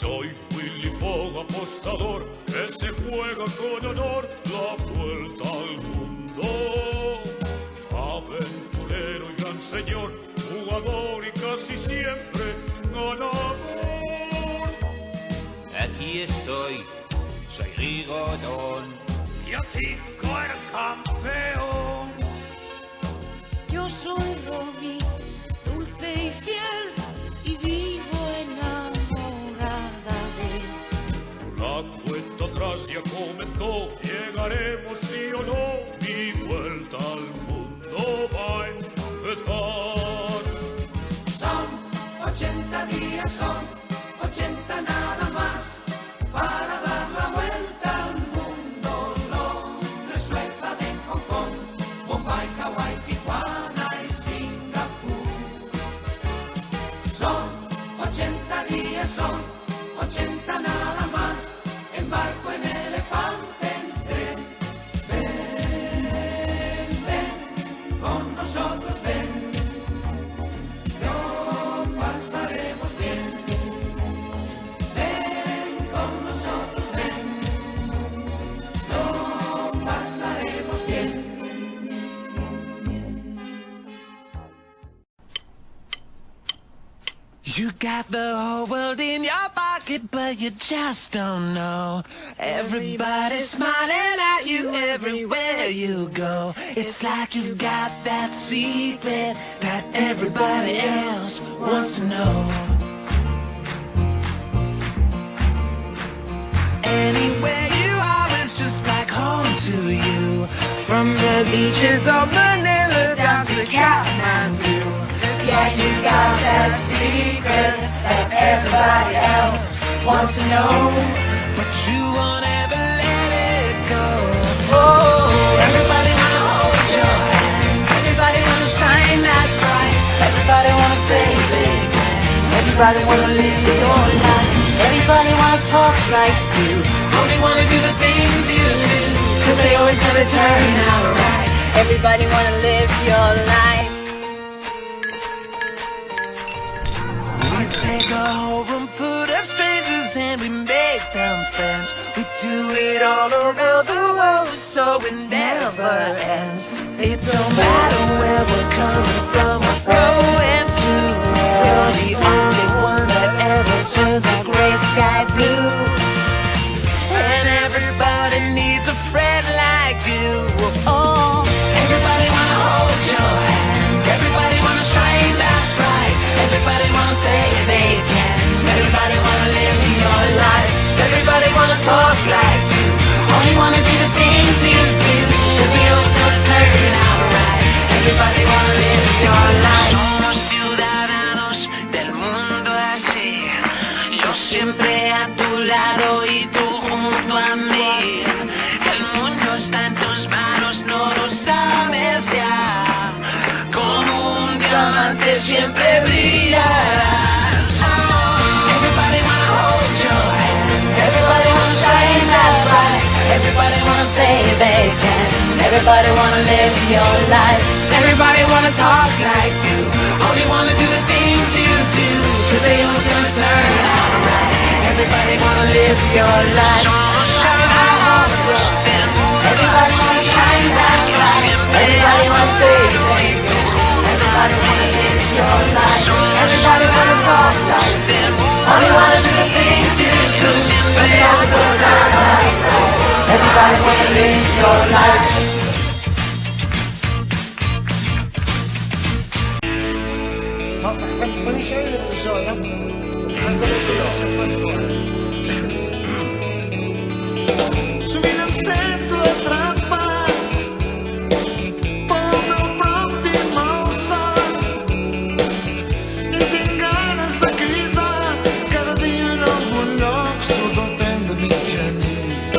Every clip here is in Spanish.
Soy Willy Fogg, apostador, que se juega con honor la vuelta al mundo. Aventurero y gran señor, jugador y casi siempre ganador. Aquí estoy, soy Rigodón. Y aquí el campeón. Yo soy Romy, dulce y fiel, y vivo enamorada de él. La cuenta atrás ya comenzó, llegaremos sí o no, mi vuelta al mundo va a empezar. Son 80 días, son 80 nada más, para dar la vuelta al mundo. Londres, Suecia, de Hong Kong, Bombay, Hawái, Tijuana y Singapur. Son 80 días, son 80 nada más, embarco en elefante en tren. Ven, ven, con nosotros ven, lo pasaremos bien. Ven con nosotros ven, lo pasaremos bien. You got the whole world in your pocket, but you just don't know. Everybody's smiling at you everywhere you go. It's like you've got that secret that everybody else wants to know. Anywhere you are is just like home to you. From the beaches of Manila down to Kathmandu. Yeah, you got that secret that everybody else wants to know, but you won't ever let it go. Oh, everybody wanna hold your hand, everybody wanna shine that bright, everybody wanna say they can, everybody wanna live your life, everybody wanna talk like you, only wanna do the things you do, 'cause they always gotta turn out right. Everybody wanna live your life. We take a whole room full of strangers and we make them friends. We do it all around the world so it never ends. It don't matter where we're coming from or going to. You're the only one that ever turns the gray sky blue. And everybody needs a friend like you. Oh, everybody wanna hold your hand, everybody wanna shine that bright, everybody wanna say they can, everybody wanna live your life, everybody wanna talk like you, only wanna do the things you do, 'cause they always gonna turn out right, everybody wanna live your life. Somos ciudadanos del mundo así, yo siempre a tu lado y tú junto a mí. El mundo está en tus manos, no lo sabes ya. Como un diamante siempre brillarás. Oh, everybody wanna hold your hand, everybody wanna shine that bright, everybody wanna say they can, everybody wanna live your life, everybody wanna talk like you, only wanna do the things you do, 'cause they always gonna turn out right, everybody wanna live your life. Everybody wanna shine that bright, everybody wanna say they can, everybody wanna live your life, everybody wanna talk like them, only wanna do the things you do, but they all go down like that, everybody wanna live your life. Let me show you the design. I'm going to show you. Subir em sento atrapar pel meu propi malson i tinc ganes de cridar cada dia en algun lloc surt el tren de mitjanit.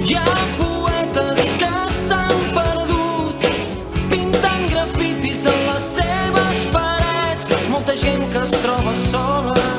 Hi ha poetes que s'han perdut pintant grafitis en les seves parets, molta gent que es troba sola